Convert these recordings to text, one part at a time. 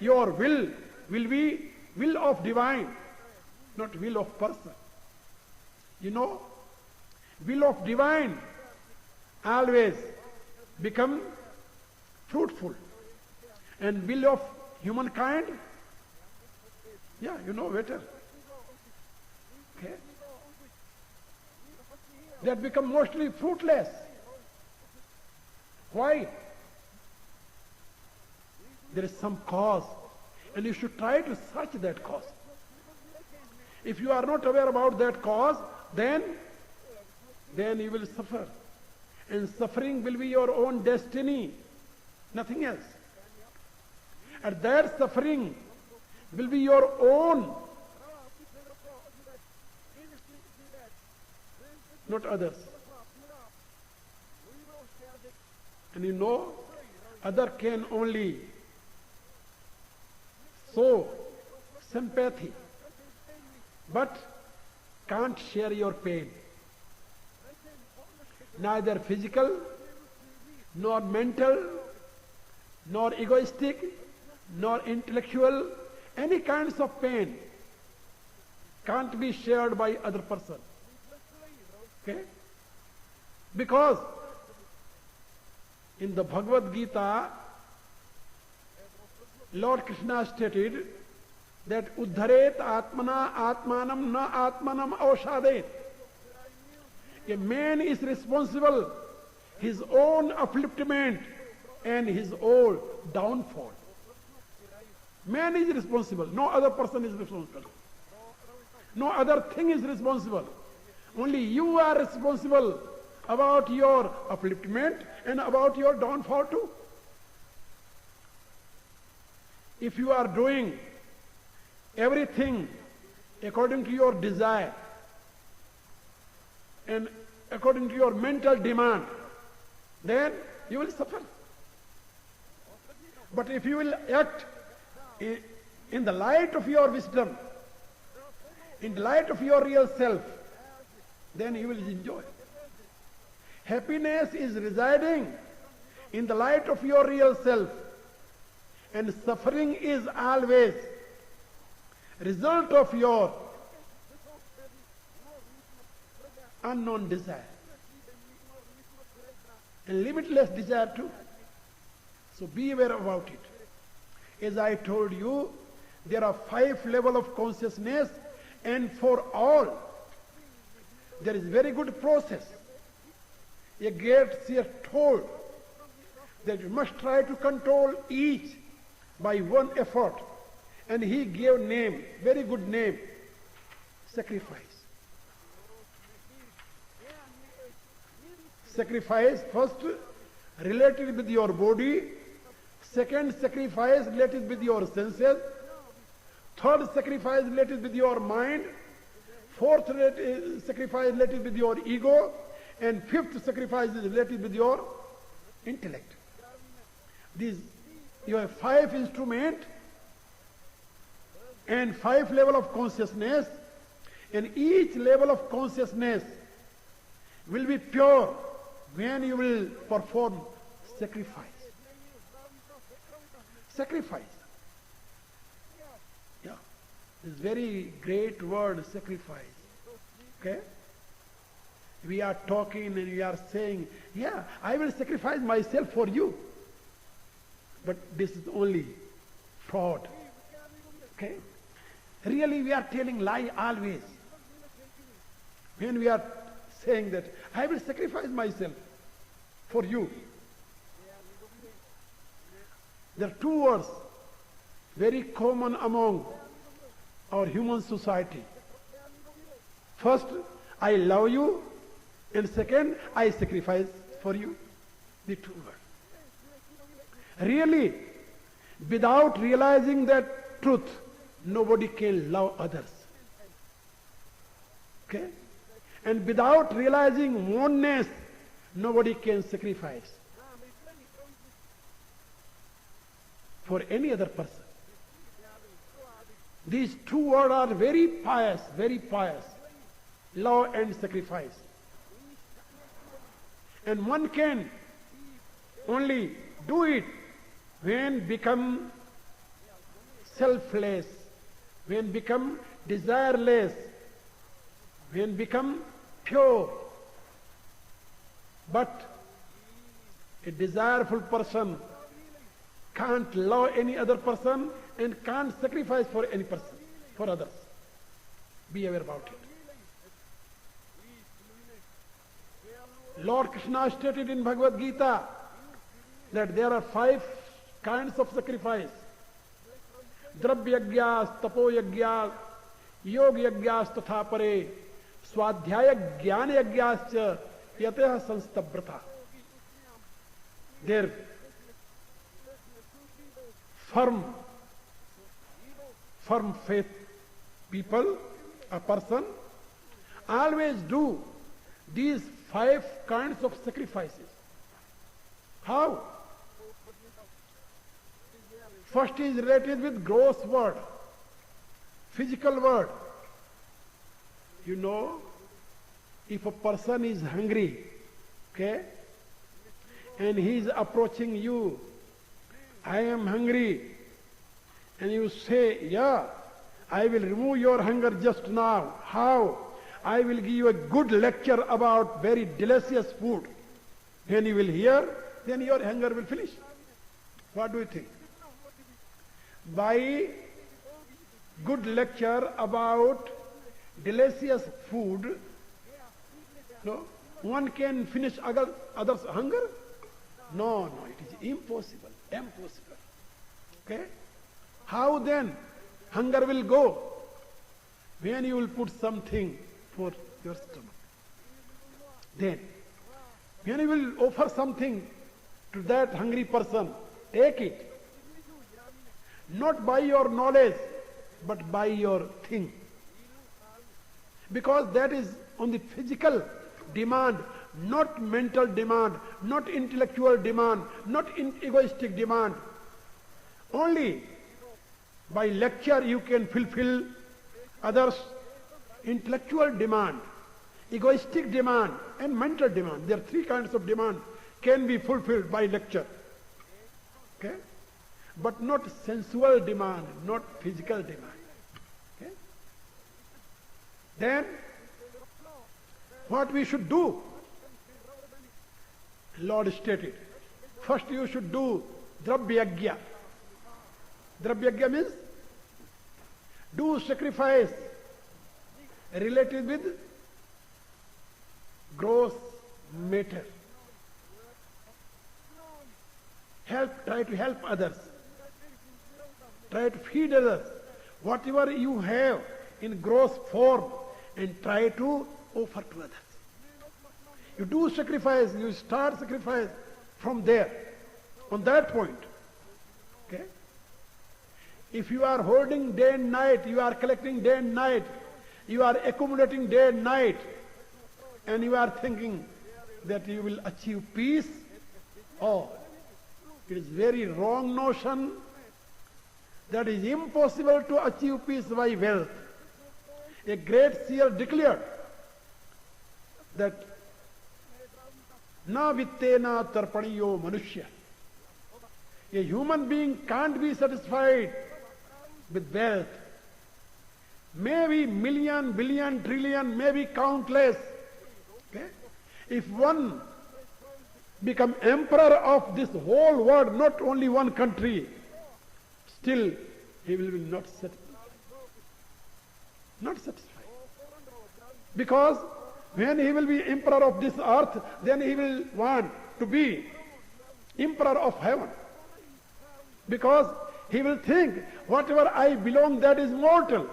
your will be will of divine, not will of person. You know, will of divine always become fruitful, and will of humankind, yeah, you know better. Okay? That become mostly fruitless. Why? There is some cause, and you should try to search that cause. If you are not aware about that cause, then you will suffer. And suffering will be your own destiny, nothing else. And that suffering will be your own, not others. And you know, other can only show sympathy, but can't share your pain. Neither physical, nor mental, nor egoistic, nor intellectual, any kinds of pain can't be shared by other person. Okay? Because in the Bhagavad Gita, Lord Krishna stated that uddharet atmana atmanam na atmanam aushadet. A man is responsible his own upliftment and his own downfall. Man is responsible. No other person is responsible. No other thing is responsible. Only you are responsible about your upliftment and about your downfall too. If you are doing everything according to your desire and according to your mental demand, then you will suffer. But if you will act in the light of your wisdom, in the light of your real self, then you will enjoy. Happiness is residing in the light of your real self, and suffering is always result of your unknown desire and limitless desire too. So be aware about it. As I told you, there are 5 levels of consciousness, and for all there is very good process. A great seer told that you must try to control each by one effort, and he gave name, very good name, sacrifice. Sacrifice first related with your body, second sacrifice related with your senses, third sacrifice related with your mind, fourth sacrifice related with your ego, and fifth sacrifice is related with your intellect. These, you have 5 instruments and 5 levels of consciousness, and each level of consciousness will be pure when you will perform sacrifice. Sacrifice. Yeah. This very great word, sacrifice. Okay? We are talking and we are saying, yeah, I will sacrifice myself for you. But this is only fraud. Okay? Really we are telling lie always. When we are saying that, I will sacrifice myself for you. There are 2 words very common among our human society. First, I love you, and second, I sacrifice for you. The 2 words. Really, without realizing that truth, nobody can love others. Okay? And without realizing oneness, nobody can sacrifice for any other person. These 2 words are very pious, love and sacrifice. And one can only do it when become selfless, when become desireless, when become pure. But a desireful person can't love any other person and can't sacrifice for any person, for others. Be aware about it. Lord Krishna stated in Bhagavad Gita that there are 5 kinds of sacrifice. Dravyajyas, tapoyajyas, yogyajyas tatha pare, swadhyaya jnanayajyascha yatah sanstabrata. Their firm faith people, a person, always do these 5 kinds of sacrifices. How? First is related with gross word, physical word. You know, if a person is hungry, okay, and he is approaching you, I am hungry, and you say, yeah, I will remove your hunger just now. How? I will give you a good lecture about very delicious food. When you will hear, then your hunger will finish. What do you think? By good lecture about delicious food, no, one can finish others' hunger? No, it is impossible. Impossible. Okay? How then hunger will go? When you will put something for your stomach. Then, when you will offer something to that hungry person, take it. Not by your knowledge, but by your thing. Because that is on the physical demand, not mental demand, not intellectual demand, not egoistic demand. Only by lecture you can fulfill others' intellectual demand, egoistic demand, and mental demand. There are 3 kinds of demand can be fulfilled by lecture. Okay? But not sensual demand, not physical demand. Okay? Then, what we should do? Lord stated, first you should do dravyajya. Dravyajya means do sacrifice related with gross matter. Try to help others. Try to feed others. Whatever you have in gross form, and try to offer to others. You do sacrifice, you start sacrifice from there, on that point. Okay? If you are holding day and night, you are collecting day and night, you are accumulating day and night, and you are thinking that you will achieve peace, oh, it is very wrong notion. That is impossible to achieve peace by wealth. A great seer declared that na vittena tarpaniyo manushya. A human being can't be satisfied with wealth. Maybe million, billion, trillion, maybe countless. Okay? If one become emperor of this whole world, not only one country, still he will be not satisfied. Not satisfied. Because when he will be emperor of this earth, then he will want to be emperor of heaven. Because he will think, whatever I belong, that is mortal,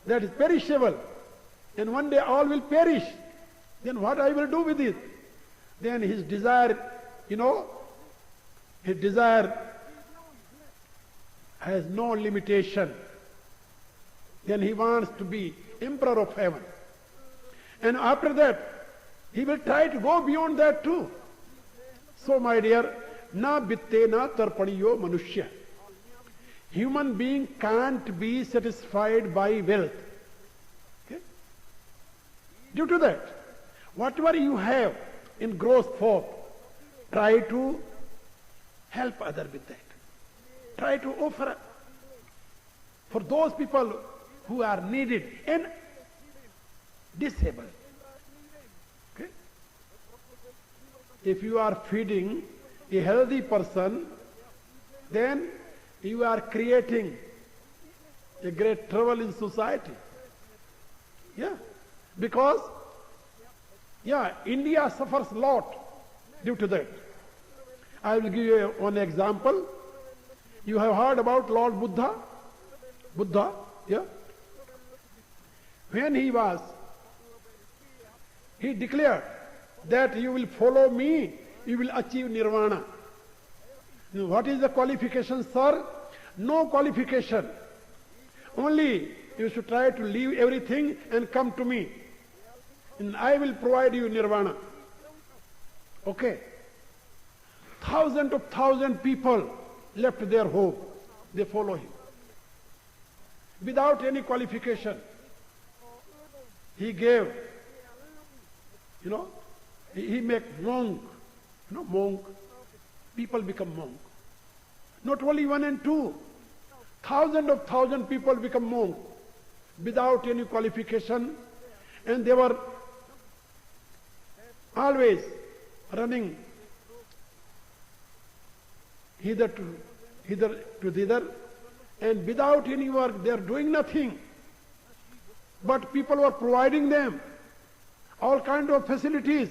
that is perishable, and one day all will perish. Then what I will do with it? Then his desire, his desire has no limitation. Then he wants to be emperor of heaven. And after that, he will try to go beyond that too. So my dear, na vittena tarpaniyo manushya. Human being can't be satisfied by wealth. Okay? Due to that, whatever you have in gross form, try to help other with that. Try to offer for those people who are needed and disabled. Okay? If you are feeding a healthy person, then you are creating a great trouble in society. Yeah. Because, India suffers a lot due to that. I will give you one example. You have heard about Lord Buddha? Buddha, yeah? When he declared that you will follow me, you will achieve nirvana. What is the qualification, sir? No qualification. Only you should try to leave everything and come to me, and I will provide you nirvana. Okay. Thousands of thousand people left their home. They follow him. Without any qualification. He gave, he make monk. Monk. People become monk. Not only one and two. Thousands of thousand people become monk without any qualification, and they were always running hither to thither, and without any work they are doing nothing. But people were providing them all kinds of facilities,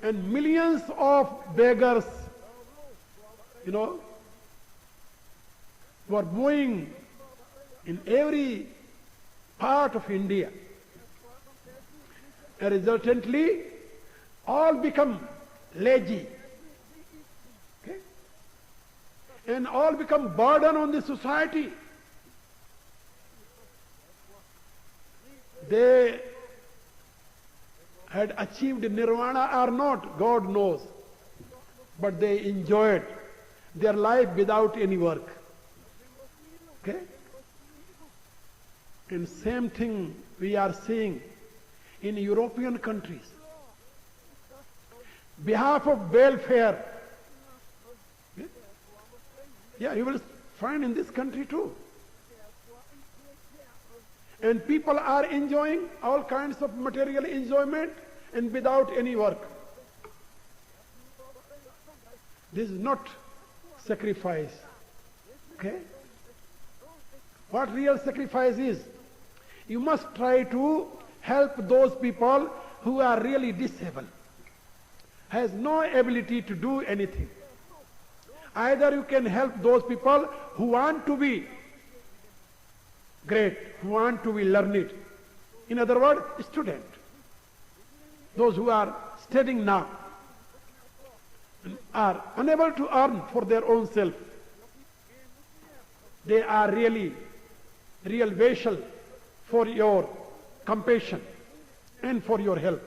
and millions of beggars, were moving in every part of India. And resultantly, all become lazy. Okay? And all become burden on the society. They had achieved nirvana or not, God knows. But they enjoyed their life without any work. Okay? And same thing we are seeing in European countries. Behalf of welfare. Okay? Yeah, you will find in this country too. And people are enjoying all kinds of material enjoyment and without any work. This is not sacrifice. Okay? What real sacrifice is? You must try to help those people who are really disabled, has no ability to do anything. Either you can help those people who want to be great, who want to be learned. In other words, student. Those who are studying now are unable to earn for their own self. They are really real vessel for your compassion and for your help.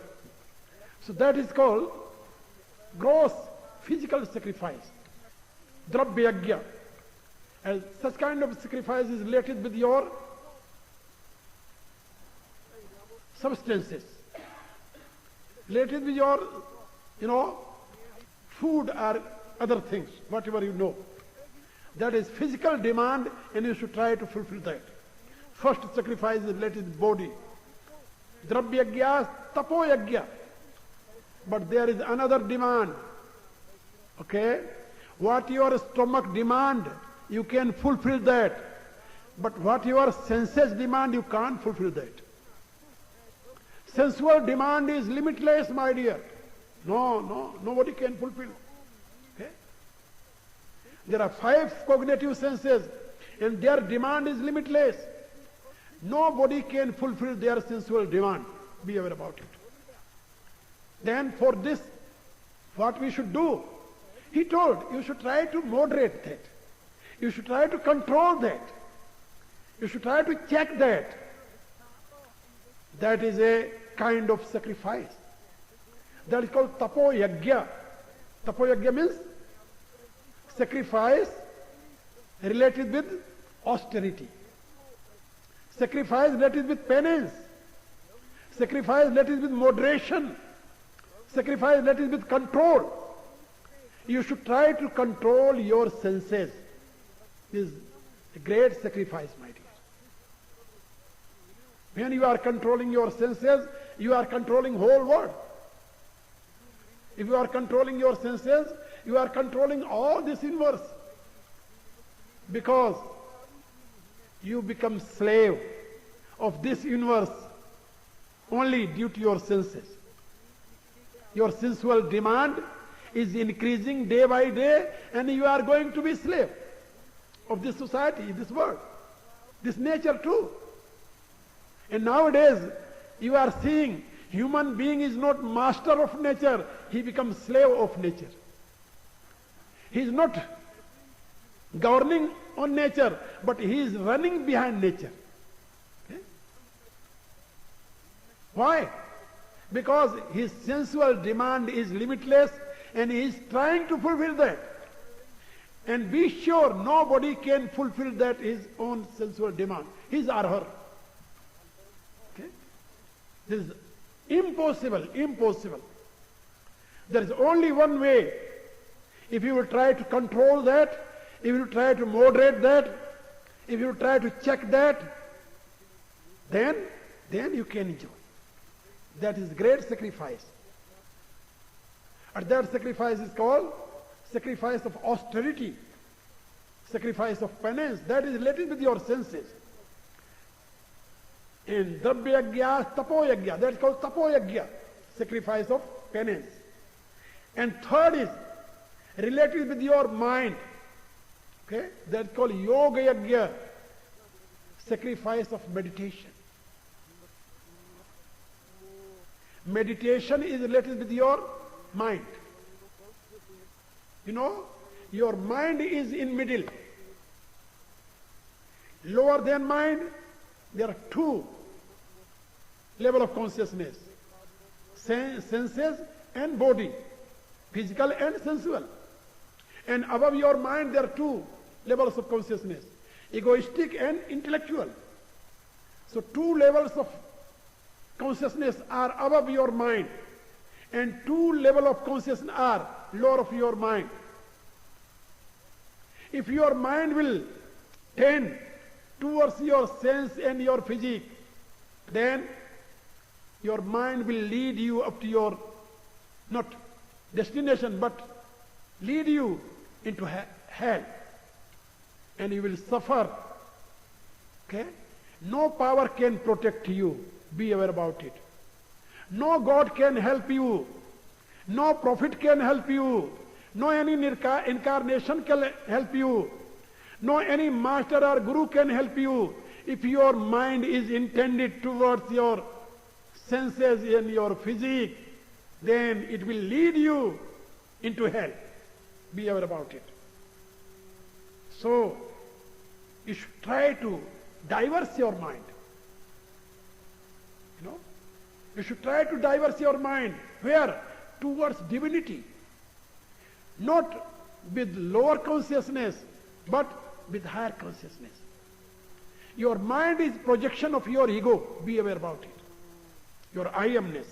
So that is called gross physical sacrifice, drabya yajna. And such kind of sacrifice is related with your substances, related with your, food or other things, whatever you know. That is physical demand, and you should try to fulfill that. First sacrifice is related with body. Drabya yajna, tapo yajna. But there is another demand. Okay? What your stomach demand, you can fulfill that. But what your senses demand, you can't fulfill that. Sensual demand is limitless, my dear. No, nobody can fulfill. Okay? There are 5 cognitive senses, and their demand is limitless. Nobody can fulfill their sensual demand. Be aware about it. Then for this, what we should do? He told, you should try to moderate that. You should try to control that. You should try to check that. That is a kind of sacrifice. That is called tapo yajna. Tapo yajna means sacrifice related with austerity. Sacrifice related with penance. Sacrifice related with moderation. Sacrifice related with control. You should try to control your senses. This A great sacrifice, my dear. When you are controlling your senses, you are controlling whole world. If you are controlling your senses, you are controlling all this universe. Because you become slave of this universe only due to your senses. Your sensual demand is increasing day by day, and you are going to be slave of this society, this world, this nature too. And nowadays, you are seeing human being is not master of nature, he becomes slave of nature. He is not governing on nature, but he is running behind nature. Okay? Why? Because his sensual demand is limitless and he is trying to fulfill that. And be sure nobody can fulfill that his own sensual demand, his or her. Okay? This is impossible, impossible. There is only one way. If you will try to control that, if you will try to moderate that, if you will try to check that, then you can enjoy. That is great sacrifice. And that sacrifice is called sacrifice of austerity, sacrifice of penance. That is related with your senses. And dravya yagya, tapo yagya, that is called tapo yagya, sacrifice of penance. And third is related with your mind. Okay? That is called yoga yagya, sacrifice of meditation. Meditation is related with your mind. You know, your mind is in middle. Lower than mind, there are two levels of consciousness. Senses and body, physical and sensual. And above your mind, there are two levels of consciousness, egoistic and intellectual. So two levels of consciousness are above your mind, and two levels of consciousness are lower of your mind. If your mind will tend towards your sense and your physique, then your mind will lead you up to your, not destination, but lead you into hell. And you will suffer. Okay? No power can protect you. Be aware about it. No God can help you. No prophet can help you. No any incarnation can help you. No any master or guru can help you. If your mind is intended towards your senses and your physique, then it will lead you into hell. Be aware about it. So, you should try to diverse your mind. You know, you should try to diverse your mind. Where? Towards divinity. Not with lower consciousness, but with higher consciousness. Your mind is projection of your ego. Be aware about it. Your I amness.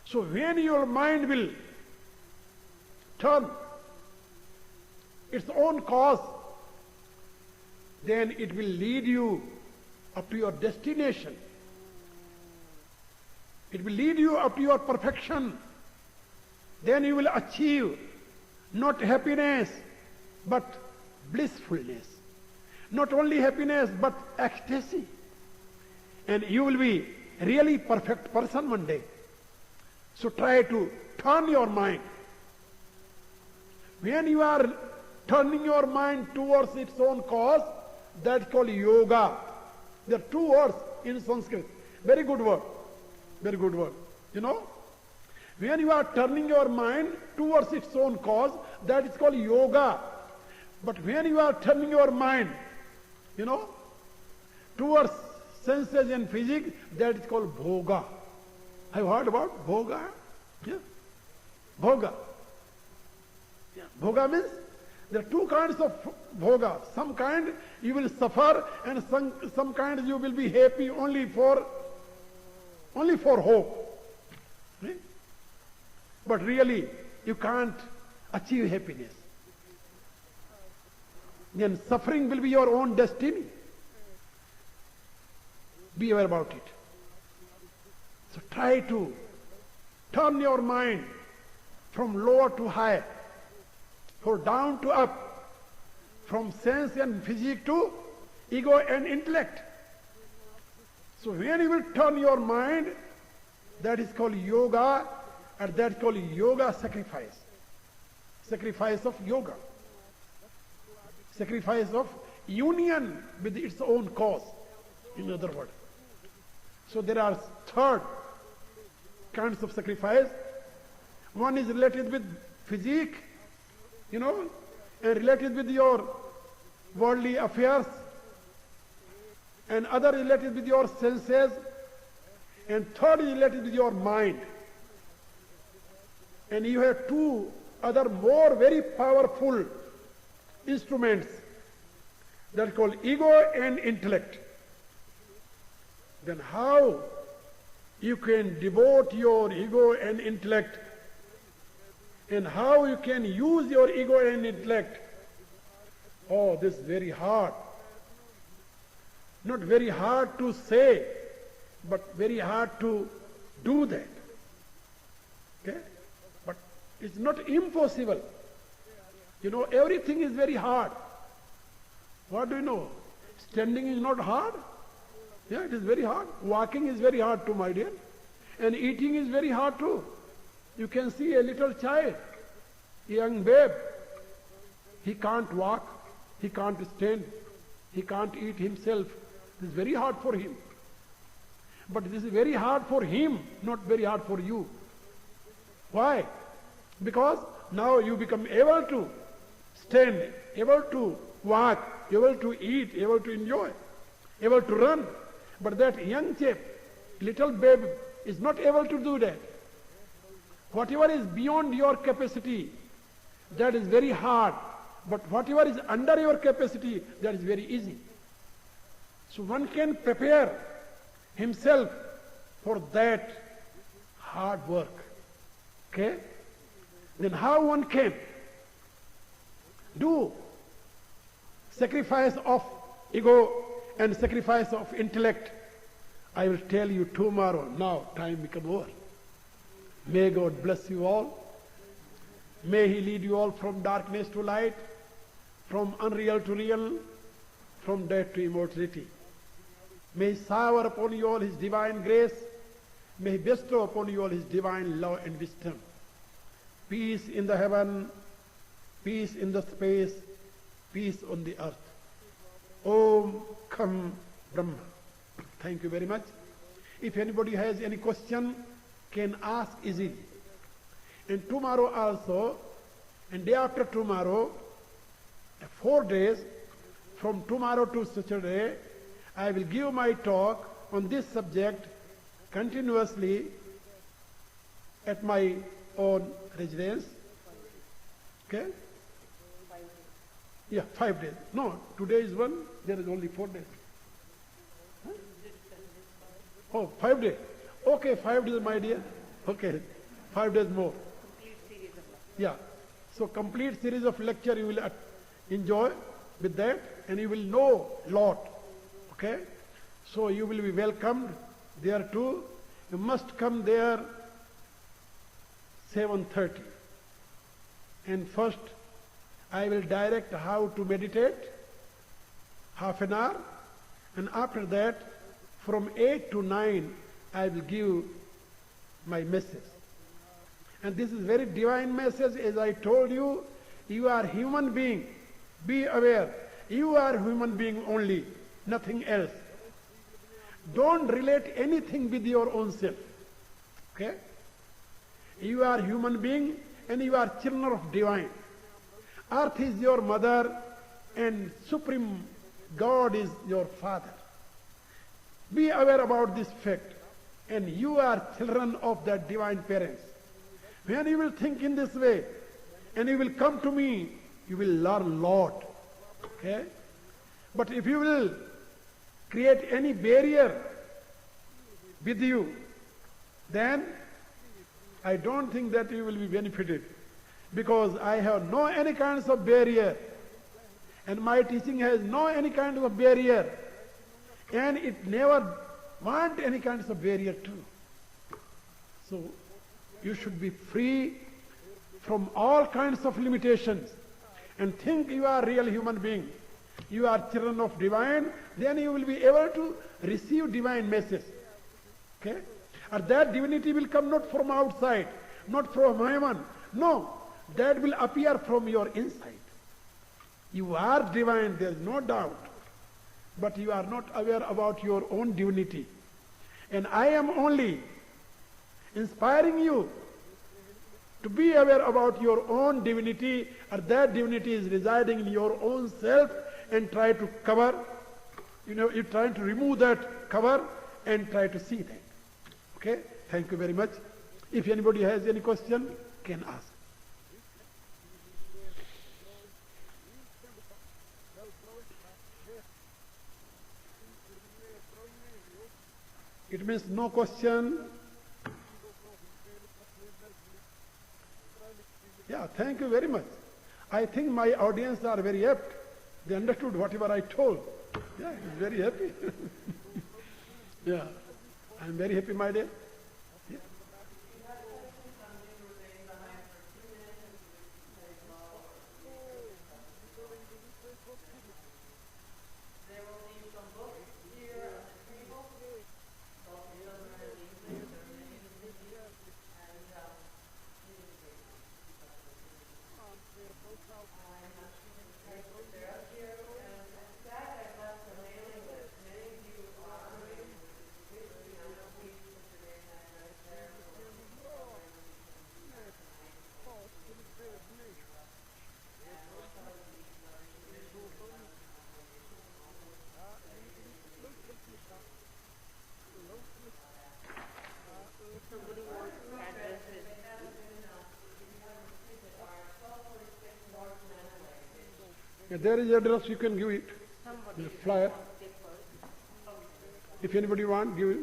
So when your mind will turn its own cause, then it will lead you up to your destination. It will lead you up to your perfection. Then you will achieve not happiness, but blissfulness. Not only happiness, but ecstasy. And you will be really perfect person one day. So try to turn your mind. When you are turning your mind towards its own cause, that's called yoga. There are two words in Sanskrit. Very good word. Very good word. You know? When you are turning your mind towards its own cause, that is called yoga. But when you are turning your mind, you know, towards senses and physics, that is called bhoga. Have you heard about bhoga? Yeah. Bhoga. Yeah. Bhoga means there are two kinds of bhoga. Some kind you will suffer, and some kind you will be happy only for hope. Right? But really, you can't achieve happiness. then suffering will be your own destiny. Be aware about it. So try to turn your mind from lower to higher, or down to up, from sense and physique to ego and intellect. So when you will turn your mind, that is called yoga, and that is called yoga sacrifice. Sacrifice of yoga. Sacrifice of union with its own cause, in other words. So there are third kinds of sacrifice. One is related with physique, and related with your worldly affairs, and other related with your senses, and third is related with your mind. And you have two other more very powerful instruments that are called ego and intellect. Then how you can devote your ego and intellect, and how you can use your ego and intellect? Oh, this is very hard. Not very hard to say, but very hard to do that. Okay? But it's not impossible. Everything is very hard. What do you know? Standing is not hard. Yeah, it is very hard. Walking is very hard too, my dear. And eating is very hard too. You can see a little child, a young babe. He can't walk, he can't stand, he can't eat himself. This is very hard for him. But this is very hard for him, not very hard for you. Why? Because now you become able to stand, able to walk, able to eat, able to enjoy, able to run. But that young chap, little babe, is not able to do that. Whatever is beyond your capacity, that is very hard. But whatever is under your capacity, that is very easy. So one can prepare himself for that hard work. Okay? Then how one can do sacrifice of ego and sacrifice of intellect, I will tell you tomorrow. Now time become over. May God bless you all. May He lead you all from darkness to light, from unreal to real, from death to immortality. May He shower upon you all His divine grace. May He bestow upon you all His divine love and wisdom. Peace in the heaven, peace in the space, peace on the earth. Om Kham Brahma. Thank you very much. If anybody has any question, can ask easily. And tomorrow also, and day after tomorrow, 4 days, from tomorrow to Saturday, I will give my talk on this subject continuously at my own residence. Okay? 5 days. Yeah, 5 days. No, today is one, there is only 4 days. Huh? Oh, 5 days. Okay, 5 days, my dear. Okay, 5 days more. Complete series of lectures. Yeah. So complete series of lecture you will enjoy with that, and you will know lot. Okay? So you will be welcomed there too. You must come there 7:30. And first I will direct how to meditate, half an hour, and after that from 8 to 9 I will give my message. And this is very divine message. As I told you, you are human being. Be aware. You are human being only, nothing else. Don't relate anything with your own self. Okay? You are human being and you are children of divine. Earth is your mother and Supreme God is your father. Be aware about this fact. And you are children of that divine parents. When you will think in this way, and you will come to me, you will learn a lot. Okay? But if you will create any barrier with you, then I don't think that you will be benefited. Because I have no any kinds of barrier. And my teaching has no any kind of barrier. And it never want any kinds of barrier too. So you should be free from all kinds of limitations and think you are a real human being. You are children of divine, then you will be able to receive divine message. Okay? And that divinity will come not from outside, not from heaven. No, that will appear from your inside. You are divine, there is no doubt. But you are not aware about your own divinity. And I am only inspiring you to be aware about your own divinity, or that divinity is residing in your own self, and try to cover, you're trying to remove that cover and try to see that. Okay? Thank you very much. If anybody has any question, can ask. It means no question. Yeah, thank you very much. I think my audience are very apt. They understood whatever I told. Yeah, I'm very happy. Yeah, I'm very happy, my dear. Yeah. Somebody wants addresses. Yeah, there is address, you can give it. Somebody The flyer. take first. If anybody want, give it.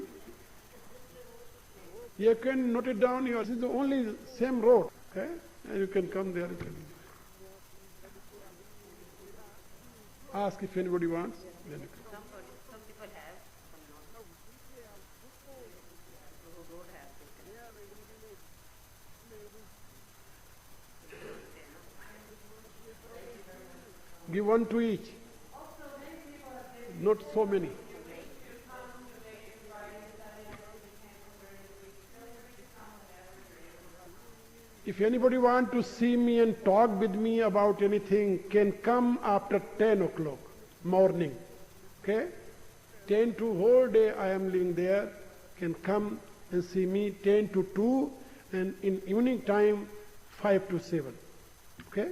You can note it down. This is the only same road. Okay? And you can come there. You can ask if anybody wants. Then you can. Some people have, some not. Who don't have, they can. Give one to each. Not so many. If anybody want to see me and talk with me about anything, can come after 10 o'clock morning. Okay? 10 to whole day I am living there. Can come and see me 10 to 2, and in evening time 5 to 7. Okay?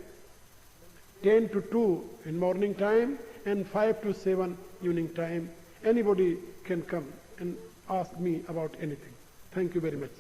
10 to 2 in morning time and 5 to 7 evening time. Anybody can come and ask me about anything. Thank you very much.